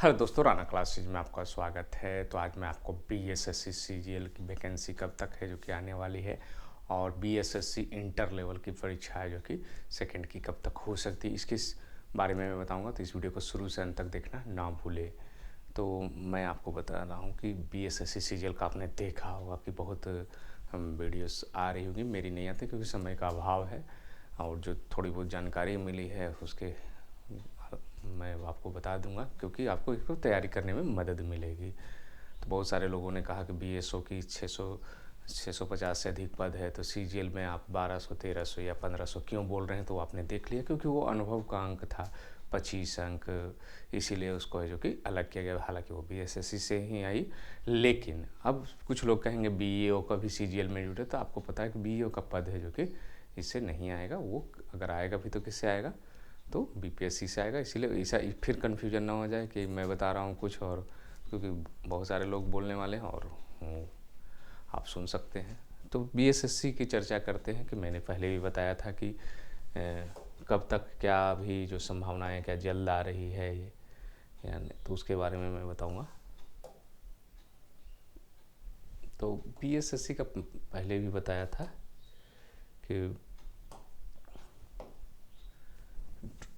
Hello दोस्तों, Rana classes में आपका स्वागत है। तो आज मैं आपको बीएसएससी सीजीएल की वैकेंसी कब तक है जो कि आने वाली है, और बीएसएससी इंटर लेवल की परीक्षा है जो कि सेकंड की कब तक हो सकती है, इसके बारे में मैं बताऊंगा। तो इस वीडियो को शुरू से अंत तक देखना ना भूले। तो मैं आपको बता रहा हूँ कि बीएसएससी सीजीएल का आपने देखा होगा कि बहुत वीडियोस आ रही होगी, मेरी नहीं आती क्योंकि समय का अभाव है, और जो थोड़ी बहुत जानकारी मिली है उसके मैं आपको बता दूंगा, क्योंकि आपको इसको तैयारी करने में मदद मिलेगी। तो बहुत सारे लोगों ने कहा कि बीएसओ की 650 से अधिक पद है, तो सीजीएल में आप 1200, 1300 या 1500 क्यों बोल रहे हैं, तो आपने देख लिया क्योंकि वो अनुभव का अंक था, 25 अंक, इसीलिए उसको है जो कि अलग किया गया। हालांकि वो बीएसएससी से ही आई, लेकिन अब कुछ लोग कहेंगे बीईओ का भी सीजीएल में जुड़े, तो आपको पता है कि बीईओ का पद है जो कि इससे नहीं आएगा। वो अगर आएगा भी तो किससे आएगा, तो बीपीएससी से आएगा। इसीलिए ऐसा फिर कन्फ्यूजन ना हो जाए कि मैं बता रहा हूँ कुछ और, क्योंकि बहुत सारे लोग बोलने वाले हैं और आप सुन सकते हैं। तो बीएसएससी की चर्चा करते हैं कि मैंने पहले भी बताया था कि कब तक क्या अभी जो संभावनाएं क्या जल्द आ रही है ये या नहीं, तो उसके बारे में मैं बताऊंगा। तो बीएसएससी का पहले भी बताया था कि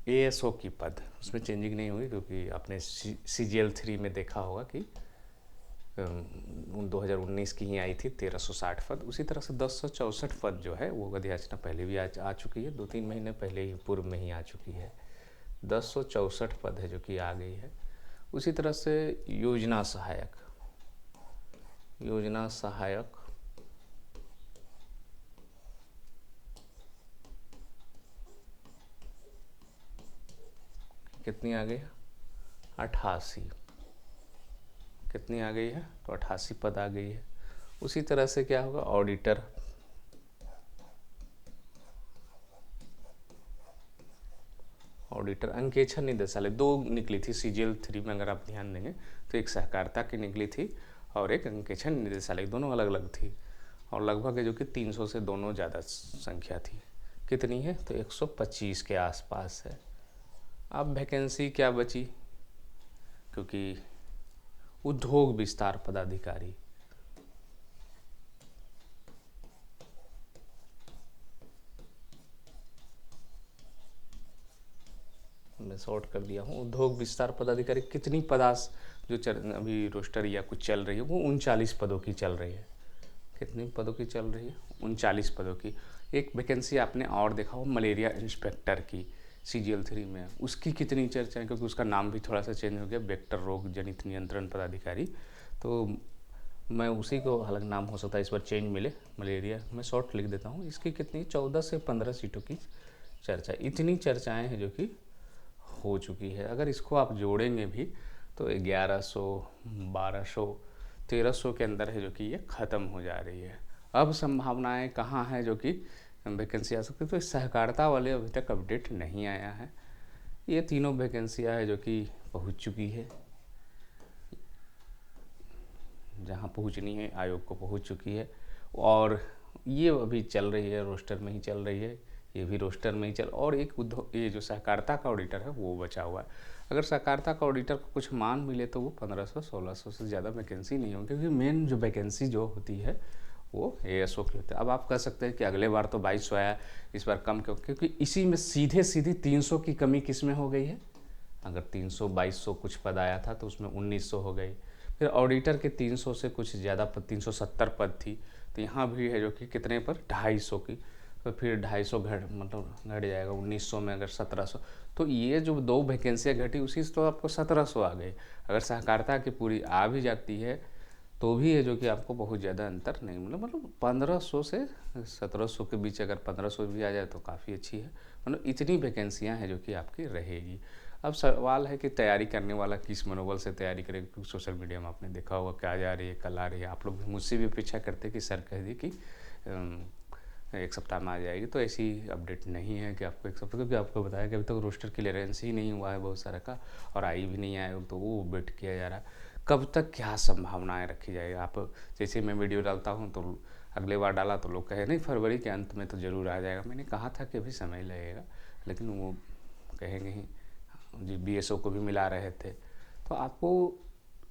एएसओ की पद उसमें चेंजिंग नहीं हुई, क्योंकि आपने सीजीएल 3 में देखा होगा कि 2019 की ही आई थी 1360 पद। उसी तरह से 1064 पद जो है वो अधियाचना पहले भी आ चुकी है, 2-3 महीने पहले ही पूर्व में ही आ चुकी है। 1064 पद है जो कि आ गई है। उसी तरह से योजना सहायक कितनी आ गई है, 88। कितनी आ गई है, तो 88 पद आ गई है। उसी तरह से क्या होगा, ऑडिटर अंकेक्षण निदेशालय 2 निकली थी सीजीएल 3 में, अगर आप ध्यान देंगे तो एक सहकारिता की निकली थी और एक अंकेक्षण निदेशालय, दोनों अलग अलग थी, और लगभग जो कि 300 से दोनों ज़्यादा संख्या थी। कितनी है, तो 125 के आसपास है। अब वैकेंसी क्या बची, क्योंकि उद्योग विस्तार पदाधिकारी, मैं शॉर्ट कर दिया हूँ, उद्योग विस्तार पदाधिकारी कितनी पदास जो अभी रोस्टर या कुछ चल रही है वो 39 पदों की चल रही है। कितनी पदों की चल रही है, 39 पदों की। एक वैकेंसी आपने और देखा हो मलेरिया इंस्पेक्टर की सीजीएल 3 में, उसकी कितनी चर्चा है, क्योंकि उसका नाम भी थोड़ा सा चेंज हो गया, वेक्टर रोग जनित नियंत्रण पदाधिकारी। तो मैं उसी को अलग नाम हो सकता है इस बार चेंज मिले, मलेरिया मैं शॉर्ट लिख देता हूँ। इसकी कितनी 14 से 15 सीटों की चर्चा, इतनी चर्चाएँ हैं जो कि हो चुकी है। अगर इसको आप जोड़ेंगे भी तो 1100, 1200, 1300 के अंदर है जो कि ये ख़त्म हो जा रही है। अब संभावनाएं कहाँ हैं जो कि वैकेंसी आ सकती है, तो सहकारिता वाले अभी तक अपडेट नहीं आया है। ये तीनों वैकेंसियाँ है जो कि पहुँच चुकी है, जहाँ पहुँचनी है आयोग को पहुँच चुकी है, और ये अभी चल रही है, रोस्टर में ही चल रही है, ये भी रोस्टर में ही चल। और एक उद्योग, ये जो सहकारिता का ऑडिटर है वो बचा हुआ है। अगर सहकारिता का ऑडिटर को कुछ मान मिले तो वो 1500-1600 से ज़्यादा वैकेंसी नहीं होगी, क्योंकि मेन जो वैकेंसी जो होती है वो एएसओ की होती है। अब आप कह सकते हैं कि अगले बार तो 2200 आया, इस बार कम क्यों, क्योंकि इसी में सीधी 300 की कमी किस में हो गई है। अगर 300 2200 कुछ पद आया था तो उसमें 1900 हो गई। फिर ऑडिटर के 300 से कुछ ज़्यादा पद, 370 पद थी, तो यहाँ भी है जो कि कितने पर 250 की, तो फिर 250 घट जाएगा 1900 में, अगर 1700, तो ये जो 2 वैकेंसियाँ घटी उसी से तो आपको 1700 आ गई। अगर सहकारिता की पूरी आ भी जाती है तो भी है जो कि आपको बहुत ज़्यादा अंतर नहीं मतलब 1500 से 1700 के बीच अगर 1500 भी आ जाए तो काफ़ी अच्छी है। मतलब इतनी वैकेंसियाँ हैं जो कि आपकी रहेगी। अब सवाल है कि तैयारी करने वाला किस मनोबल से तैयारी करे, क्योंकि सोशल मीडिया में आपने देखा होगा क्या जा रही है, कल आ रही है। आप लोग मुझसे भी अपेक्षा करते कि सर कह दी कि एक सप्ताह में आ जाएगी, तो ऐसी अपडेट नहीं है कि आपको एक सप्ताह, क्योंकि आपको बताया कि अभी तक रोस्टर क्लियरेंस ही नहीं हुआ है बहुत सारा का, और आई भी नहीं आए, तो वो वेट किया जा रहा है कब तक क्या संभावनाएं रखी जाएगी। आप जैसे मैं वीडियो डालता हूँ तो अगले बार डाला तो लोग कहे नहीं फरवरी के अंत में तो ज़रूर आ जाएगा, मैंने कहा था कि अभी समय लगेगा, लेकिन वो कहेंगे ही। जी बीएसओ को भी मिला रहे थे, तो आपको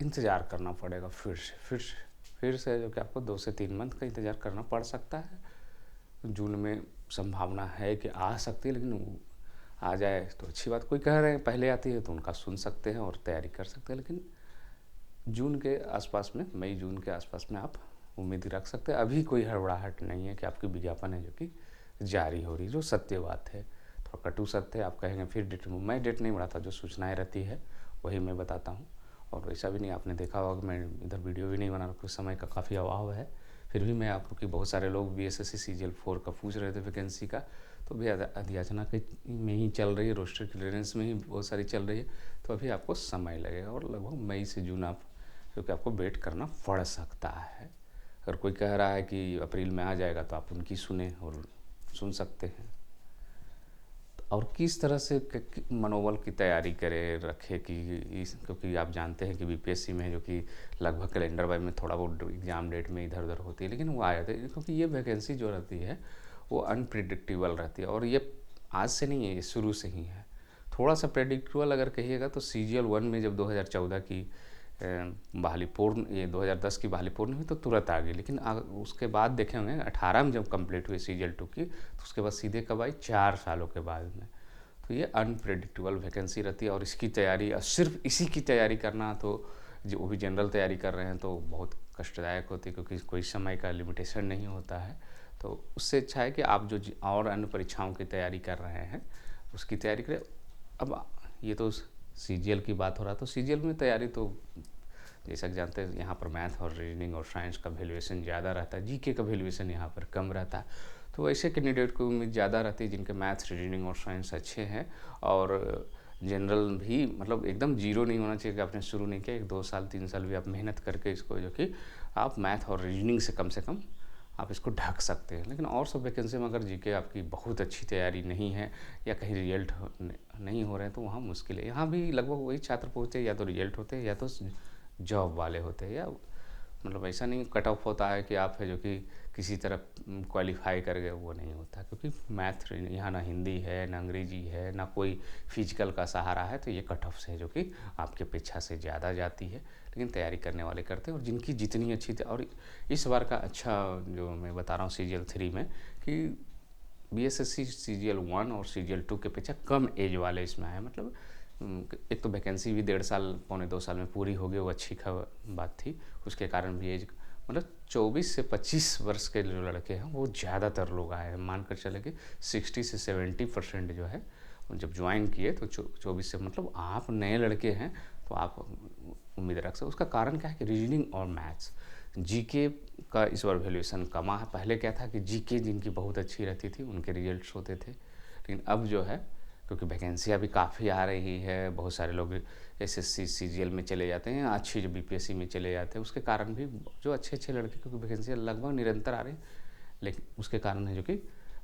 इंतज़ार करना पड़ेगा फिर से जो कि आपको 2 से 3 मंथ का इंतज़ार करना पड़ सकता है। जून में संभावना है कि आ सकती है, लेकिन वो आ जाए तो अच्छी बात। कोई कह रहे हैं पहले आती है तो उनका सुन सकते हैं और तैयारी कर सकते हैं, लेकिन जून के आसपास में, मई जून के आसपास में आप उम्मीद रख सकते हैं। अभी कोई हड़बड़ाहट नहीं है कि आपकी विज्ञापन है जो कि जारी हो रही, जो सत्य बात है, थोड़ा कटु सत्य है। आप कहेंगे फिर डेट, मैं डेट नहीं बढ़ाता, जो सूचनाएं रहती है वही मैं बताता हूँ। और वैसा भी नहीं, आपने देखा होगा कि मैं इधर वीडियो भी नहीं बना रहा, कुछ समय का काफ़ी अभाव है। फिर भी मैं आपको, कि बहुत सारे लोग BSSC CGL 4 का पूछ रहे थे वैकेंसी का, तो भी अधियाचना के में ही चल रही है, रोस्टर क्लियरेंस में ही बहुत सारी चल रही है। तो अभी आपको समय लगेगा और लगभग मई से जून आप, क्योंकि आपको वेट करना पड़ सकता है। अगर कोई कह रहा है कि अप्रैल में आ जाएगा तो आप उनकी सुने और सुन सकते हैं। और किस तरह से मनोबल की तैयारी करें, रखें कि क्योंकि आप जानते हैं कि BPSC में जो कि लगभग कैलेंडर वाइज में थोड़ा बहुत एग्ज़ाम डेट में इधर उधर होती है, लेकिन वो आ जाते हैं क्योंकि ये वैकेंसी जो रहती है वो अनप्रिडिक्टेबल रहती है। और ये आज से नहीं है, ये शुरू से ही है। थोड़ा सा प्रेडिक्टेबल अगर कहिएगा तो CGL 1 में जब 2014 की बहाली पूर्ण, ये 2010 की बहाली पूर्ण हुई तो तुरंत आ गई, लेकिन उसके बाद देखे होंगे 18 में जब कंप्लीट हुई CGL 2 की, तो उसके बाद सीधे कब आई, 4 सालों के बाद में। तो ये अनप्रेडिक्टेबल वैकेंसी रहती है और इसकी तैयारी, सिर्फ इसी की तैयारी करना, तो जो वो भी जनरल तैयारी कर रहे हैं तो बहुत कष्टदायक होती है, क्योंकि कोई समय का लिमिटेशन नहीं होता है। तो उससे अच्छा है कि आप जो और अन्य परीक्षाओं की तैयारी कर रहे हैं उसकी तैयारी करें। अब ये तो CGL की बात हो रहा, तो CGL में तैयारी तो जैसा कि जानते हैं, यहाँ पर मैथ और रीजनिंग और साइंस का वैल्यूएशन ज़्यादा रहता है, GK का वैल्यूएशन यहाँ पर कम रहता है। तो ऐसे कैंडिडेट को उम्मीद ज़्यादा रहती है जिनके मैथ, रीजनिंग और साइंस अच्छे हैं। और जनरल भी मतलब एकदम जीरो नहीं होना चाहिए कि आपने शुरू नहीं किया, 1-2 साल 3 साल भी आप मेहनत करके इसको, जो कि आप मैथ और रीजनिंग से कम आप इसको ढक सकते हैं। लेकिन और सब वैकेंसी में अगर GK आपकी बहुत अच्छी तैयारी नहीं है या कहीं रिजल्ट नहीं हो रहे हैं तो वहाँ मुश्किल है। यहाँ भी लगभग वही छात्र पहुँचते हैं, या तो रिजल्ट होते हैं या तो जॉब वाले होते हैं, या मतलब ऐसा नहीं कट ऑफ होता है कि आप है जो कि किसी तरह क्वालिफाई कर गए, वो नहीं होता। क्योंकि मैथ यहाँ ना हिंदी है, ना अंग्रेजी है, ना कोई फिजिकल का सहारा है, तो ये कट ऑफ से है जो कि आपकी अपेक्षा से ज़्यादा जाती है। लेकिन तैयारी करने वाले करते हैं, और जिनकी जितनी अच्छी और इस बार का अच्छा जो मैं बता रहा हूँ CGL 3 में, कि BSSC CGL 1 और CGL 2 के अपेक्षा कम एज वाले इसमें आए। मतलब एक तो वैकेंसी भी 1.5 साल, पौने 2 साल में पूरी हो गई, वो अच्छी बात थी। उसके कारण भी एज, मतलब 24 से 25 वर्ष के जो लड़के हैं वो ज़्यादातर लोग आए हैं। मानकर चले कि 60 से 70% जो है जब ज्वाइन किए तो 24 से, मतलब आप नए लड़के हैं तो आप उम्मीद रख सकते। उसका कारण क्या है कि रीजनिंग और मैथ्स, GK का इस बार वैल्यूएशन कमा है। पहले क्या था कि GK जिनकी बहुत अच्छी रहती थी उनके रिजल्ट्स होते थे, लेकिन अब जो है, क्योंकि वैकेंसी अभी काफ़ी आ रही है, बहुत सारे लोग SSC CGL में चले जाते हैं, अच्छी जो BPSC में चले जाते हैं, उसके कारण भी जो अच्छे लड़के, क्योंकि वैकेंसी लगभग निरंतर आ रही है, लेकिन उसके कारण है जो कि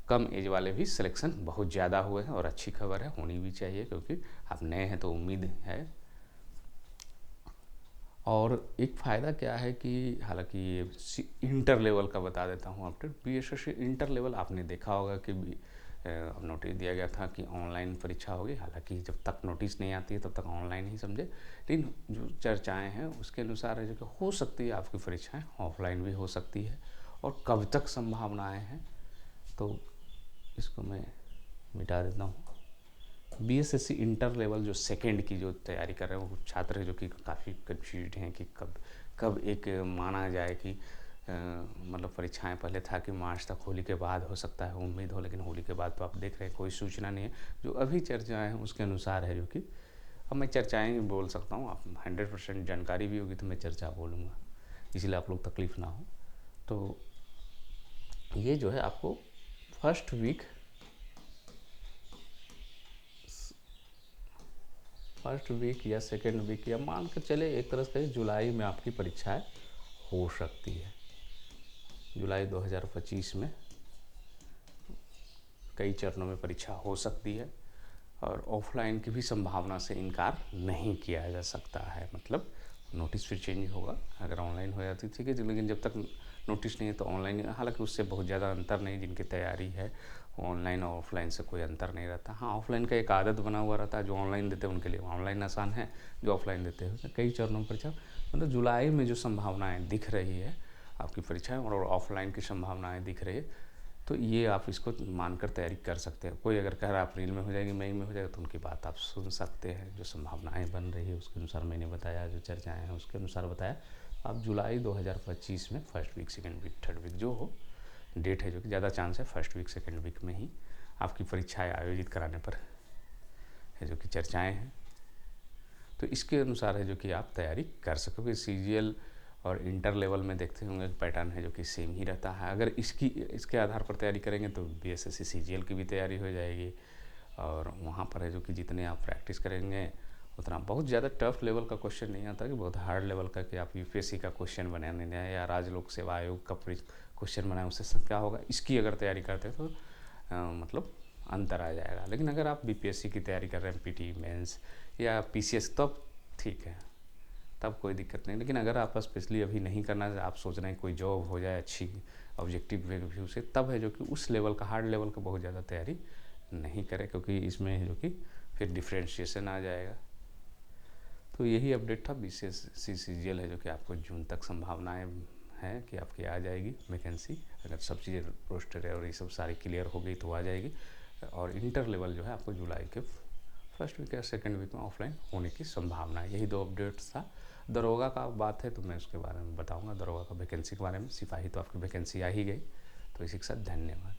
कम एज वाले भी सिलेक्शन बहुत ज़्यादा हुए हैं। और अच्छी खबर है, होनी भी चाहिए, क्योंकि आप नए हैं तो उम्मीद है। और एक फ़ायदा क्या है कि हालांकि ये इंटर लेवल का बता देता हूँ अपडेट। BSSC इंटर लेवल आपने देखा होगा कि अब नोटिस दिया गया था कि ऑनलाइन परीक्षा होगी। हालांकि जब तक नोटिस नहीं आती है तब तक ऑनलाइन ही समझे, लेकिन जो चर्चाएं हैं उसके अनुसार है जो कि हो सकती है आपकी परीक्षाएं ऑफलाइन भी हो सकती है। और कब तक संभावनाएं हैं तो इसको मैं मिटा देता हूँ। BSSC इंटर लेवल जो सेकेंड की जो तैयारी कर रहे हैं वो छात्र है जो कि काफ़ी कन्फ्यूज हैं कि कब एक माना जाए कि मतलब परीक्षाएं, पहले था कि मार्च तक, होली के बाद हो सकता है, उम्मीद हो, लेकिन होली के बाद तो आप देख रहे हैं कोई सूचना नहीं है। जो अभी चर्चाएं हैं उसके अनुसार है जो कि, अब मैं चर्चाएं ही बोल सकता हूँ, आप 100% जानकारी भी होगी तो मैं चर्चा बोलूँगा, इसलिए आप लोग तकलीफ़ ना हो। तो ये जो है आपको फर्स्ट वीक या सेकेंड वीक, या मान कर चले एक तरह से जुलाई में आपकी परीक्षाएं हो सकती है। जुलाई 2025 में कई चरणों में परीक्षा हो सकती है, और ऑफलाइन की भी संभावना से इनकार नहीं किया जा सकता है। मतलब नोटिस फिर चेंज होगा, अगर ऑनलाइन हो जाती ठीक है, लेकिन जब तक नोटिस नहीं है तो ऑनलाइन, हालांकि उससे बहुत ज़्यादा अंतर नहीं, जिनकी तैयारी है ऑनलाइन और ऑफलाइन से कोई अंतर नहीं रहता। हाँ, ऑफलाइन का एक आदत बना हुआ रहता है, जो ऑनलाइन देते हैं उनके लिए ऑनलाइन आसान है, जो ऑफलाइन देते हैं कई चरणों पर परीक्षा। मतलब जुलाई में जो संभावनाएँ दिख रही है आपकी परीक्षाएँ और ऑफलाइन की संभावनाएँ दिख रही है, तो ये आप इसको मानकर तैयारी कर सकते हैं। कोई अगर कह रहा है अप्रैल में हो जाएगी, मई में हो जाएगा, तो उनकी बात आप सुन सकते हैं। जो संभावनाएँ बन रही है उसके अनुसार मैंने बताया, जो चर्चाएँ हैं उसके अनुसार बताया। आप जुलाई 2025 में first week, second week, third week जो हो डेट है, जो कि ज़्यादा चांस है फर्स्ट वीक सेकेंड वीक में ही आपकी परीक्षाएँ आयोजित कराने पर है, जो कि चर्चाएँ हैं। तो इसके अनुसार है जो कि आप तैयारी कर सकोगे। सीजीएल और इंटर लेवल में देखते होंगे पैटर्न है जो कि सेम ही रहता है। अगर इसके आधार पर तैयारी करेंगे तो बीएसएससी सीजीएल की भी तैयारी हो जाएगी, और वहाँ पर है जो कि जितने आप प्रैक्टिस करेंगे उतना बहुत ज़्यादा टफ लेवल का क्वेश्चन नहीं आता कि बहुत हार्ड लेवल का कि आप यूपीएससी का क्वेश्चन बनाने नहीं या राज्य लोक सेवा आयोग का क्वेश्चन बनाए, उससे क्या होगा, इसकी अगर तैयारी करते हैं तो मतलब अंतर आ जाएगा। लेकिन अगर आप बीपीएससी की तैयारी कर रहे हैं, पीटी मेंस या पीसीएस, तब ठीक है, तब कोई दिक्कत नहीं। लेकिन अगर आप स्पेशली अभी नहीं करना, आप सोच रहे हैं कोई जॉब हो जाए अच्छी ऑब्जेक्टिव व्यू से, तब है जो कि उस लेवल का, हार्ड लेवल का बहुत ज़्यादा तैयारी नहीं करें, क्योंकि इसमें है जो कि फिर डिफ्रेंशिएशन आ जाएगा। तो यही अपडेट था। बीसीएससी सीजीएल है जो कि आपको जून तक संभावनाएं हैं कि आपकी आ जाएगी वैकेंसी, अगर सब चीज़ें रोस्टर और ये सब सारी क्लियर हो गई तो आ जाएगी। और इंटर लेवल जो है आपको जुलाई के फर्स्ट वीक या सेकेंड वीक में ऑफलाइन होने की संभावना है। यही दो अपडेट्स था। दरोगा का बात है तो मैं उसके बारे में बताऊंगा, दरोगा का वैकेंसी के बारे में। सिपाही तो आपकी वैकेंसी आ ही गई। तो इसी के साथ धन्यवाद।